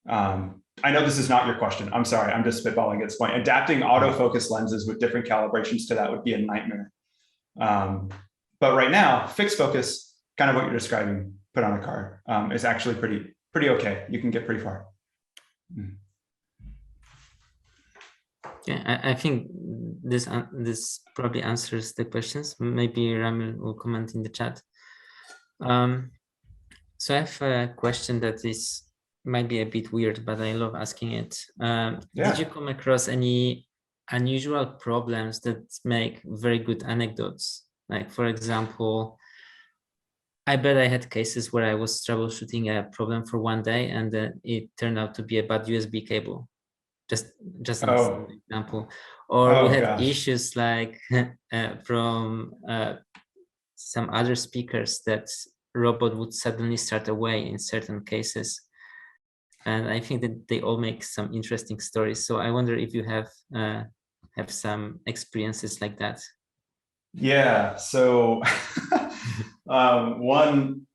I know this is not your question. I'm sorry, I'm just spitballing at this point. Adapting autofocus lenses with different calibrations to that would be a nightmare. But right now, fixed focus, kind of what you're describing, put on a car, is actually pretty okay. You can get pretty far. Yeah, I think this probably answers the questions. Maybe Ramil will comment in the chat. So I have a question that might be a bit weird, but I love asking it. Did you come across any unusual problems that make very good anecdotes? Like, for example, I bet I had cases where I was troubleshooting a problem for one day and then it turned out to be a bad USB cable. Just an example. Or we had issues like from some other speakers that robot would suddenly start away in certain cases. And I think that they all make some interesting stories. So I wonder if you have some experiences like that. Yeah. So one,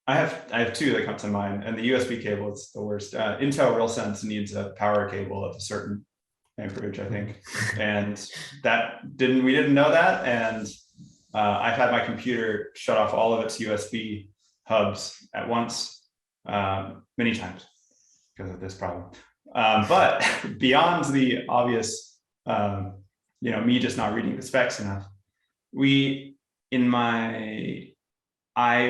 I have two that come to mind, and the USB cable is the worst. Intel RealSense needs a power cable of a certain amperage, I think, and we didn't know that. And I've had my computer shut off all of its USB hubs at once, many times because of this problem. But beyond the obvious, me just not reading the specs enough, I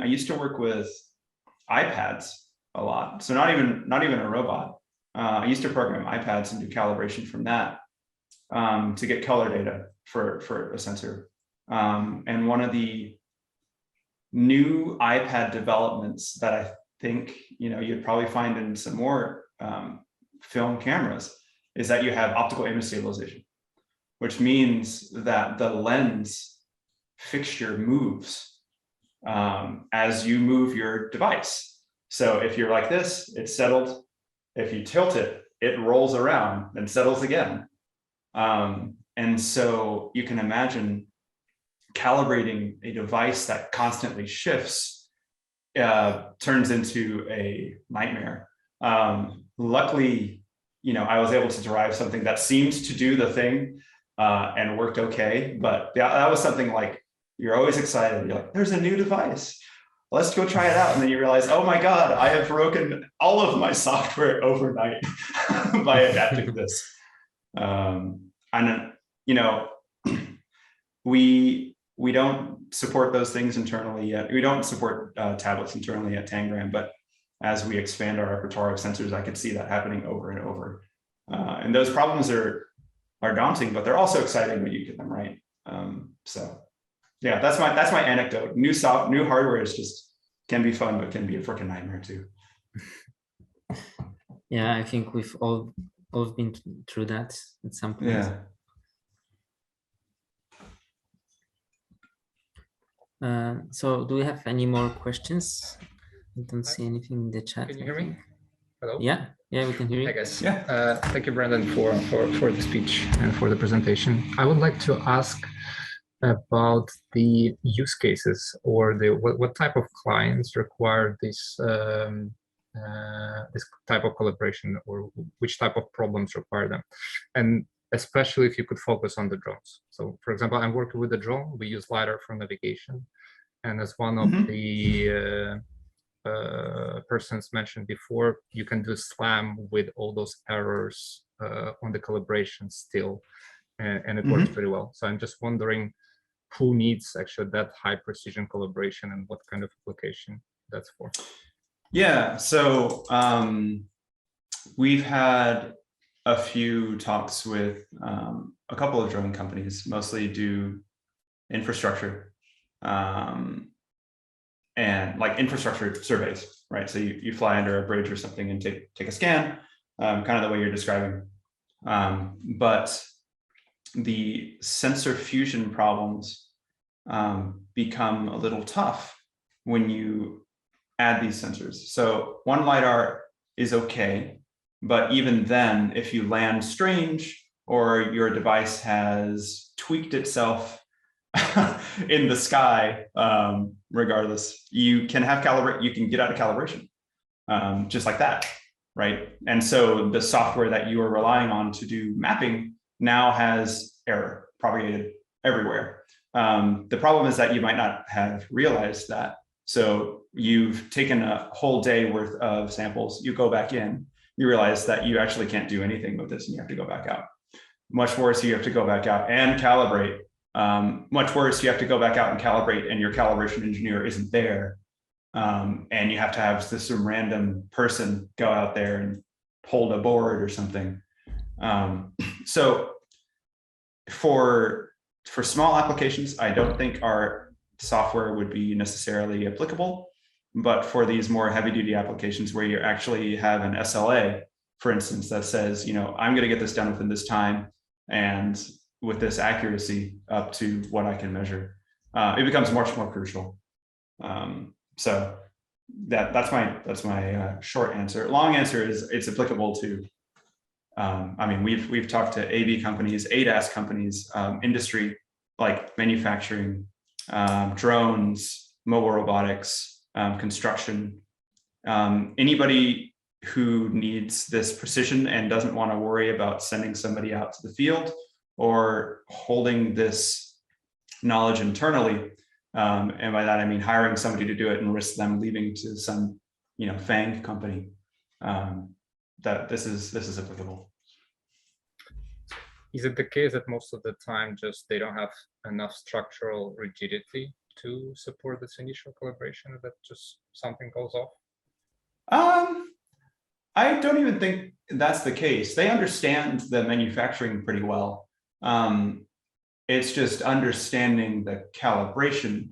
used to work with iPads a lot. So not even a robot. I used to program iPads and do calibration from that to get color data for a sensor. And one of the new iPad developments that I think you'd probably find in some more film cameras is that you have optical image stabilization, which means that the lens fixture moves as you move your device. So if you're like this, it's settled. If you tilt it, it rolls around and settles again. And so you can imagine calibrating a device that constantly shifts turns into a nightmare. Luckily, I was able to derive something that seemed to do the thing and worked okay. But that was something like, you're always excited. You're like, there's a new device. Let's go try it out. And then you realize, oh my God, I have broken all of my software overnight by adapting this. We don't support those things internally yet. We don't support tablets internally at Tangram, but as we expand our repertoire of sensors, I could see that happening over and over. And those problems are daunting, but they're also exciting when you get them right. So yeah, that's my anecdote. New hardware is just can be fun, but can be a freaking nightmare too. Yeah, I think we've all been through that at some point. Yeah. So do we have any more questions? I don't see anything in the chat. Can you hear me? Hello? Yeah, we can hear you. Hi guys. Yeah. Thank you, Brandon, for the speech and for the presentation. I would like to ask about the use cases or what type of clients require this this type of collaboration, or which type of problems require them, and especially if you could focus on the drones. So, for example, I'm working with a drone. We use LiDAR for navigation, and as one of the persons mentioned before, you can do SLAM with all those errors on the calibration still, and it works pretty well. So I'm just wondering who needs actually that high precision calibration and what kind of application that's for. Yeah, so we've had a few talks with a couple of drone companies, mostly do infrastructure and like infrastructure surveys, right? So you fly under a bridge or something and take a scan, kind of the way you're describing. But the sensor fusion problems become a little tough when you add these sensors. So one LiDAR is okay, but even then, if you land strange or your device has tweaked itself in the sky, regardless, you can have you can get out of calibration just like that, right? And so the software that you are relying on to do mapping now has error propagated everywhere. The problem is that you might not have realized that. So you've taken a whole day worth of samples, you go back in, you realize that you actually can't do anything with this and you have to go back out. Much worse, you have to go back out and calibrate. Much worse, you have to go back out and calibrate and your calibration engineer isn't there. And you have to have some random person go out there and hold a board or something. So for small applications, I don't think our software would be necessarily applicable, but for these more heavy duty applications where you actually have an SLA, for instance, that says, you know, I'm going to get this done within this time and with this accuracy up to what I can measure, it becomes much more crucial. So that's my short answer. Long answer is it's applicable to, I mean, we've talked to AV companies, ADAS companies, industry like manufacturing, drones, mobile robotics, construction, anybody who needs this precision and doesn't want to worry about sending somebody out to the field or holding this knowledge internally. And by that, I mean hiring somebody to do it and risk them leaving to some, you know, FANG company. That this is applicable. Is it the case that most of the time just they don't have enough structural rigidity to support this initial calibration, that just something goes off? I don't even think that's the case. They understand the manufacturing pretty well. It's just understanding the calibration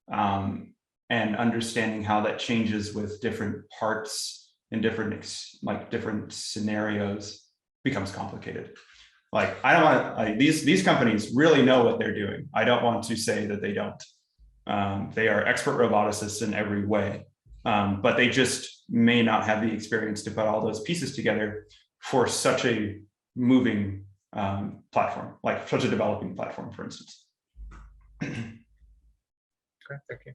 and understanding how that changes with different parts and different scenarios becomes complicated. Like, I don't want to, these companies really know what they're doing. I don't want to say that they don't. They are expert roboticists in every way, but they just may not have the experience to put all those pieces together for such a moving platform, like such a developing platform, for instance. Okay, thank you.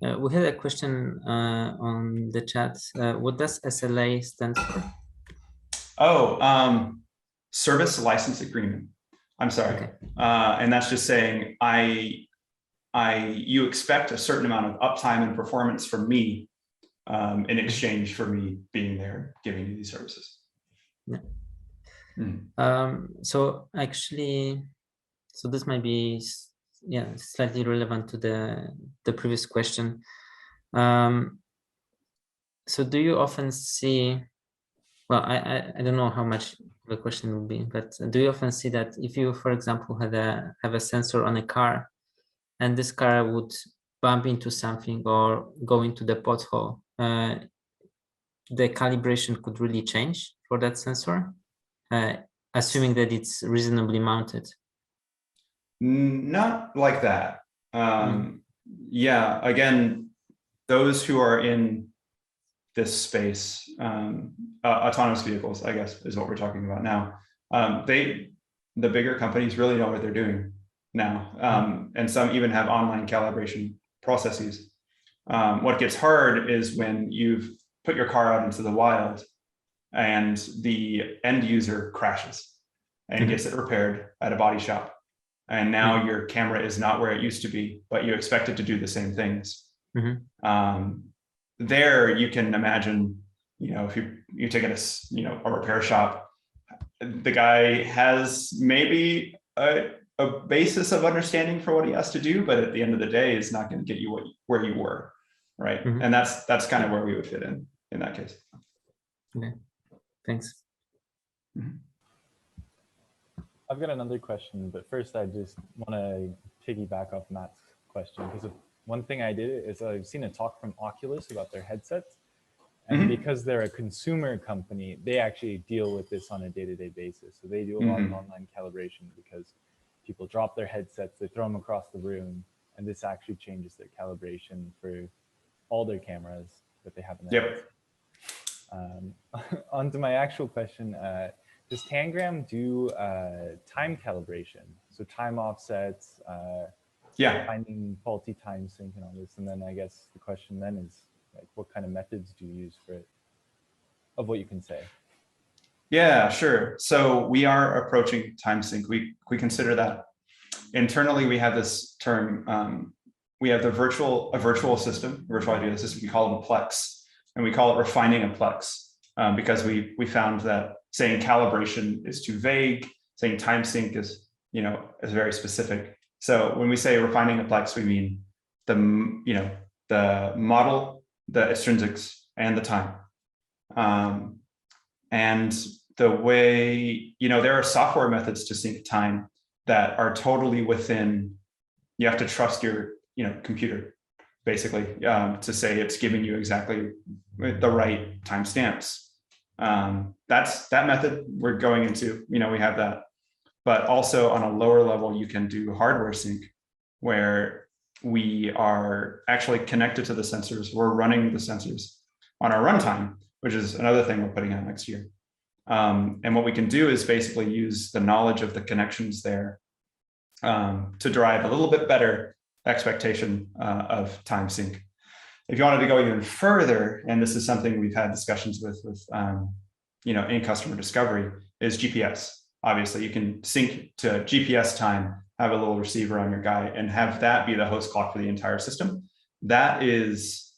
We had a question on the chat. What does SLA stand for? Oh, service license agreement. I'm sorry. Okay. And that's just saying you expect a certain amount of uptime and performance from me in exchange for me being there, giving you these services. Yeah. So actually, this might be slightly relevant to the previous question. So do you often see, well, I don't know how much the question will be, but do you often see that if you, for example, have a sensor on a car and this car would bump into something or go into the pothole, the calibration could really change for that sensor, assuming that it's reasonably mounted? Not like that. Yeah, again, those who are in this space, autonomous vehicles, I guess, is what we're talking about now. The bigger companies really know what they're doing now, and some even have online calibration processes. What gets hard is when you've put your car out into the wild and the end user crashes and gets it repaired at a body shop. And now your camera is not where it used to be, but you expect it to do the same things. There you can imagine, if you take it a repair shop, the guy has maybe a basis of understanding for what he has to do, but at the end of the day, it's not going to get you where you were, right? And that's kind of where we would fit in that case. Okay, thanks. I've got another question, but first I just want to piggyback off Matt's question, because one thing I did is I've seen a talk from Oculus about their headsets, and because they're a consumer company, they actually deal with this on a day-to-day basis. So they do a lot of online calibration because people drop their headsets, they throw them across the room, and this actually changes their calibration for all their cameras that they have in their On to my actual question. Does Tangram do time calibration? So time offsets, finding faulty time sync and all this. And then I guess the question then is, like, what kind of methods do you use for it, of what you can say? Yeah, sure. So we are approaching time sync. We consider that. Internally, we have this term, we have a virtual system, virtual idea system, we call it a plex, and we call it refining a plex, because we found that saying calibration is too vague, saying time sync is very specific. So when we say refining a plex, we mean the model, the extrinsics, and the time. And the way, there are software methods to sync time that are totally within, you have to trust your computer, basically, to say it's giving you exactly the right timestamps. That method we're going into, we have that. But also on a lower level, you can do hardware sync, where we are actually connected to the sensors. We're running the sensors on our runtime, which is another thing we're putting out next year. And what we can do is basically use the knowledge of the connections there to drive a little bit better expectation of time sync. If you wanted to go even further, and this is something we've had discussions with in customer discovery, is GPS. Obviously, you can sync to GPS time, have a little receiver on your guy, and have that be the host clock for the entire system. That is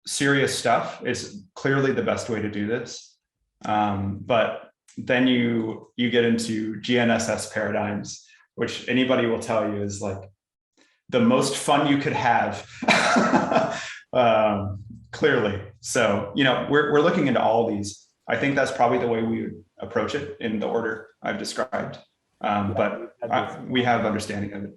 serious stuff. It's clearly the best way to do this. But then you get into GNSS paradigms, which anybody will tell you is like the most fun you could have, clearly. So, we're looking into all these. I think that's probably the way we would approach it in the order I've described. But we have understanding of it.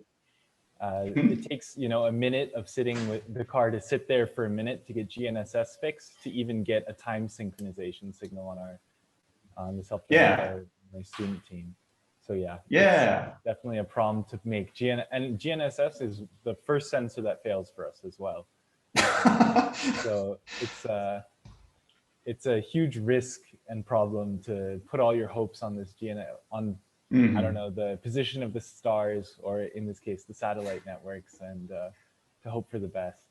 It takes, a minute of sitting with the car to sit there for a minute to get GNSS fixed to even get a time synchronization signal on the self-driving my student team. So it's definitely a problem to make. And GNSS is the first sensor that fails for us as well. So it's a huge risk and problem to put all your hopes on this I don't know, the position of the stars, or in this case, the satellite networks, and to hope for the best.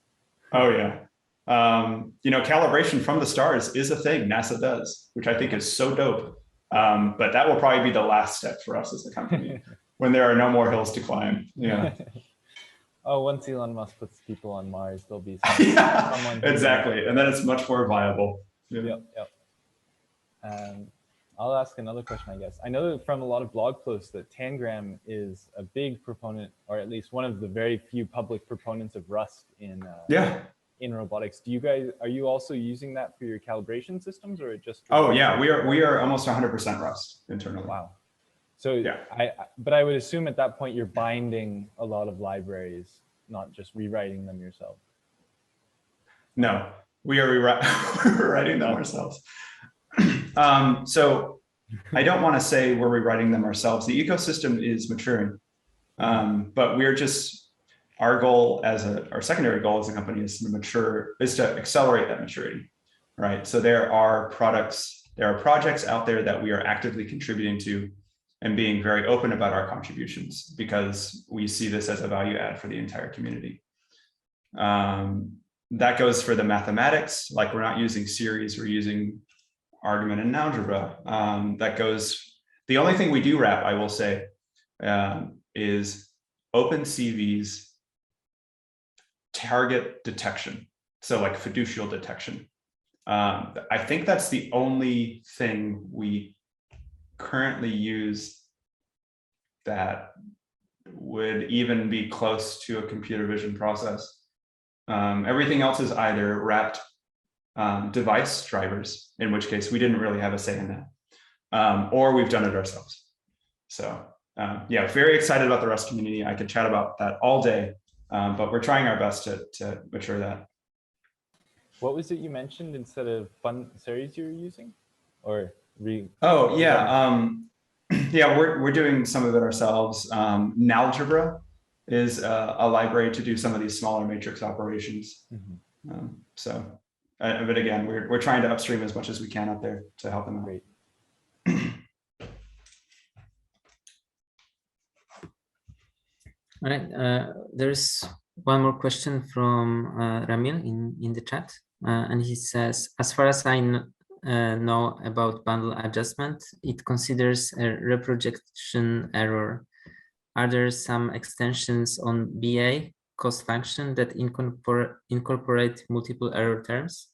Oh yeah. Calibration from the stars is a thing NASA does, which I think is so dope. But that will probably be the last step for us as a company when there are no more hills to climb. Yeah. Once Elon Musk puts people on Mars, there'll be someone. Exactly. And then it's much more viable. Yep. I'll ask another question, I guess. I know from a lot of blog posts that Tangram is a big proponent, or at least one of the very few public proponents of Rust in robotics. Do you guys, are you also using that for your calibration systems, or just? Oh yeah, we are almost 100% Rust internally. Wow. So yeah, but I would assume at that point you're binding a lot of libraries, not just rewriting them yourself. No, we are rewriting them ourselves. So I don't want to say we're rewriting them ourselves. The ecosystem is maturing, but we're just, our goal our secondary goal as a company is to accelerate that maturity, right? So there are projects out there that we are actively contributing to and being very open about our contributions because we see this as a value add for the entire community. That goes for the mathematics, like we're not using series, we're using argument and algebra. The only thing we do wrap, I will say, is OpenCV's target detection. So like fiducial detection. I think that's the only thing we currently use that would even be close to a computer vision process. Everything else is either wrapped device drivers, in which case we didn't really have a say in that, or we've done it ourselves. So yeah, very excited about the Rust community. I could chat about that all day, but we're trying our best to mature that. What was it you mentioned instead of fun series you were using, or Oh yeah, yeah, we're doing some of it ourselves. Nalgebra is a library to do some of these smaller matrix operations. But again, we're trying to upstream as much as we can out there to help them out. Great. All right, there's one more question from Ramil in the chat, and he says, as far as I know about bundle adjustment, it considers a reprojection error. Are there some extensions on BA cost function that incorporate multiple error terms?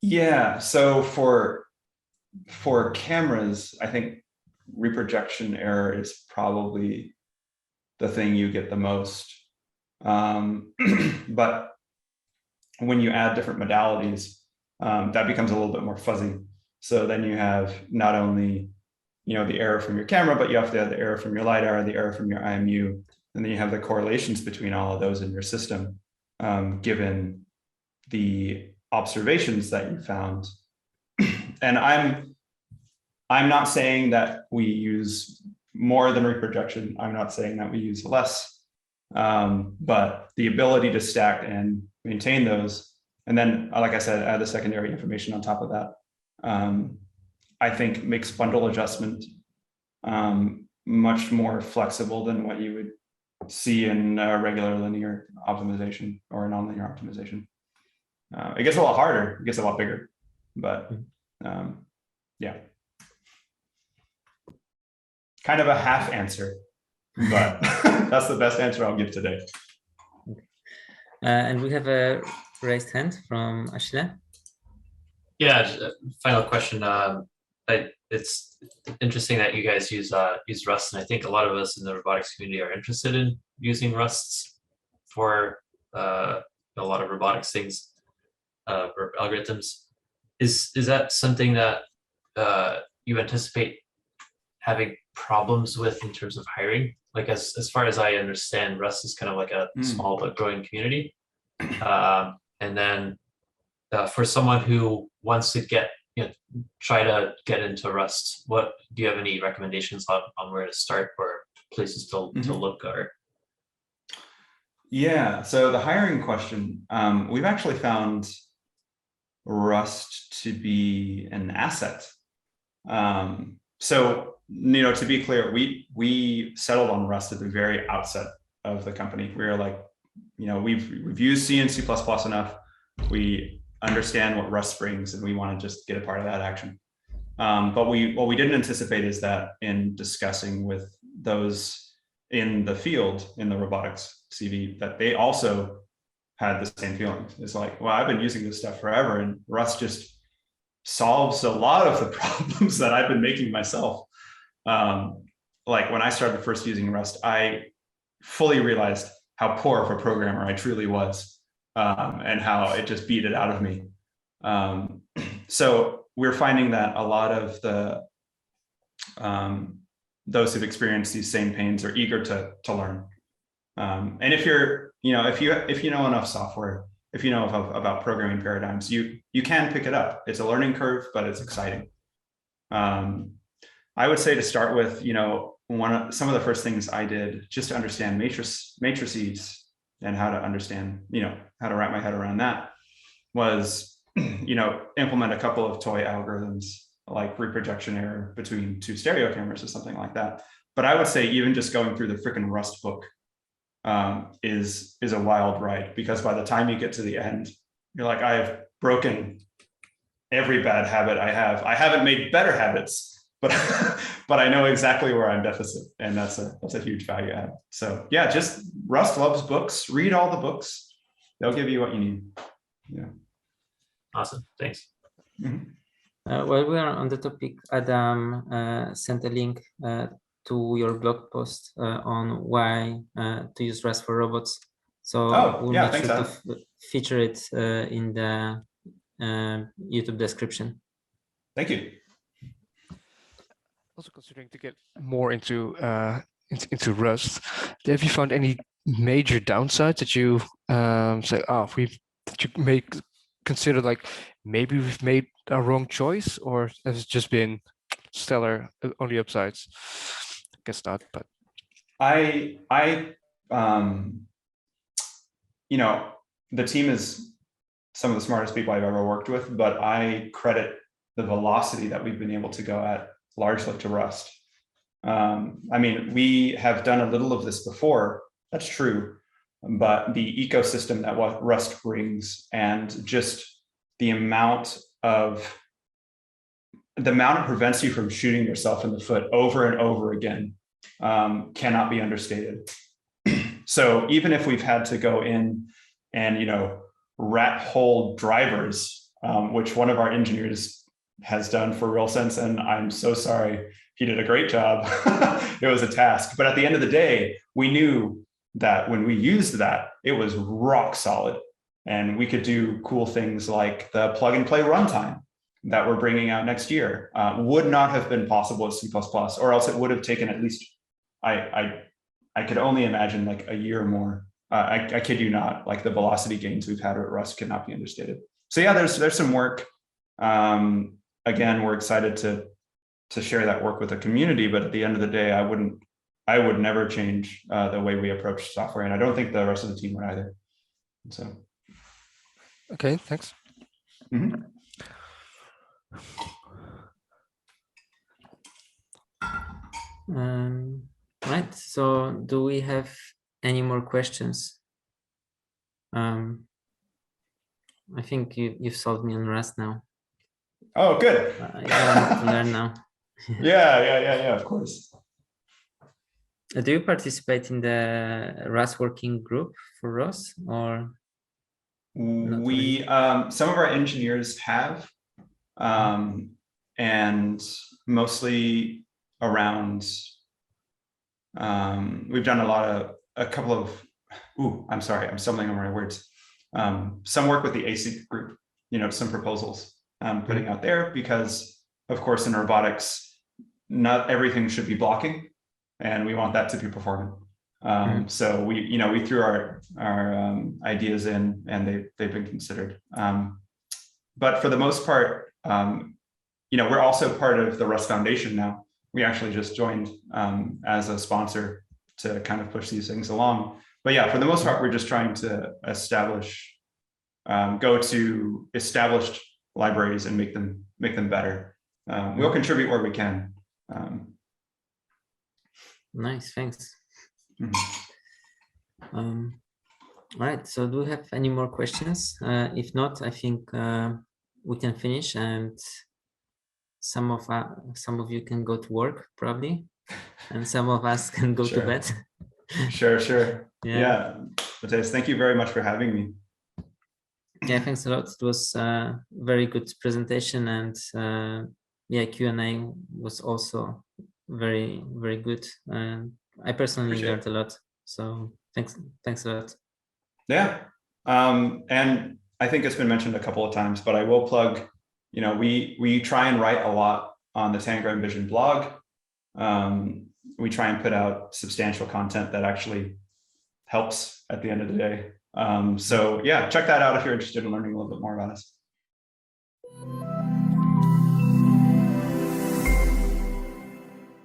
Yeah, so for cameras, I think reprojection error is probably the thing you get the most. But when you add different modalities, that becomes a little bit more fuzzy. So then you have not only the error from your camera, but you have to have the error from your LiDAR, the error from your IMU, and then you have the correlations between all of those in your system, given the observations that you found. And I'm not saying that we use more than reprojection. I'm not saying that we use less, but the ability to stack and maintain those, and then, like I said, add the secondary information on top of that, I think makes bundle adjustment much more flexible than what you would see in regular linear optimization or nonlinear optimization. It gets a lot harder, it gets a lot bigger, but yeah. Kind of a half answer, but that's the best answer I'll give today. And we have a raised hand from Ashila. Yeah, final question. It's interesting that you guys use Rust, and I think a lot of us in the robotics community are interested in using Rust for a lot of robotics things or algorithms. Is that something that you anticipate having problems with in terms of hiring? Like as far as I understand, Rust is kind of like a small but growing community. And then for someone who wants to try to get into Rust, do you have any recommendations on where to start or places to look? Or yeah, so the hiring question, we've actually found Rust to be an asset. So to be clear, we settled on Rust at the very outset of the company. We were like, we've used C and C++ enough. We understand what Rust brings, and we want to just get a part of that action. But what we didn't anticipate is that in discussing with those in the field, in the robotics CV, that they also had the same feelings. It's like, well, I've been using this stuff forever, and Rust just solves a lot of the problems that I've been making myself. Like when I started first using Rust, I fully realized how poor of a programmer I truly was, and how it just beat it out of me. So we're finding that a lot of the those who've experienced these same pains are eager to learn. And if you're, if you know enough software, if you know about programming paradigms, you can pick it up. It's a learning curve, but it's exciting. I would say to start with, some of the first things I did just to understand matrices and how to understand, how to wrap my head around that was, implement a couple of toy algorithms like reprojection error between two stereo cameras or something like that. But I would say even just going through the freaking Rust book is a wild ride, because by the time you get to the end, you're like, I've broken every bad habit I have. I haven't made better habits, but but I know exactly where I'm deficit, and that's a huge value add. So yeah, just Rust loves books. Read all the books; they'll give you what you need. Yeah. Awesome. Thanks. Mm-hmm. While we are on the topic, Adam sent a link to your blog post on why to use Rust for robots. So we'll make sure to feature it in the YouTube description. Thank you. Also considering to get more into Rust, have you found any major downsides that you say, that you may consider like maybe we've made a wrong choice, or has it just been stellar on the upsides? I guess not, but the team is some of the smartest people I've ever worked with, but I credit the velocity that we've been able to go at largely to Rust. I mean, we have done a little of this before, that's true, but the ecosystem that what Rust brings and just the amount prevents you from shooting yourself in the foot over and over again cannot be understated. So even if we've had to go in and, rat hole drivers, which one of our engineers has done for real sense, and I'm so sorry, he did a great job. It was a task, but at the end of the day, we knew that when we used that, it was rock solid, and we could do cool things like the plug and play runtime that we're bringing out next year. Would not have been possible with C++, or else it would have taken at least, I could only imagine like a year or more. I kid you not, like the velocity gains we've had at Rust cannot be understated. So yeah, there's some work. Again, we're excited to share that work with the community, but at the end of the day, I would never change the way we approach software, and I don't think the rest of the team would either. So. Okay, thanks. Mm-hmm. Right. So, do we have any more questions? I think you've solved me on Rust now. Oh, good. I want to learn now. Yeah, of course. Do you participate in the Rust working group for Rust, or? We some of our engineers have, and mostly around. We've done a couple of. I'm sorry, I'm stumbling on my words. Some work with the ASIC group. Some proposals putting out there, because of course in robotics, not everything should be blocking, and we want that to be performant. So we threw our ideas in, and they've been considered. But for the most part, we're also part of the Rust Foundation now. We actually just joined as a sponsor to kind of push these things along. But yeah, for the most part, we're just trying to go to established libraries and make them better. We'll contribute where we can. Nice, thanks. Mm-hmm. All right, so do we have any more questions? If not, I think we can finish, and some of you can go to work probably, and some of us can go to bed. Sure. Yeah. Matthias, thank you very much for having me. Yeah, thanks a lot. It was a very good presentation, and yeah, Q&A was also very, very good. And I personally Appreciate learned a lot. So thanks a lot. Yeah. And I think it's been mentioned a couple of times, but I will plug, you know, we try and write a lot on the Tangram Vision blog. We try and put out substantial content that actually helps at the end of the day. So yeah, check that out if you're interested in learning a little bit more about us.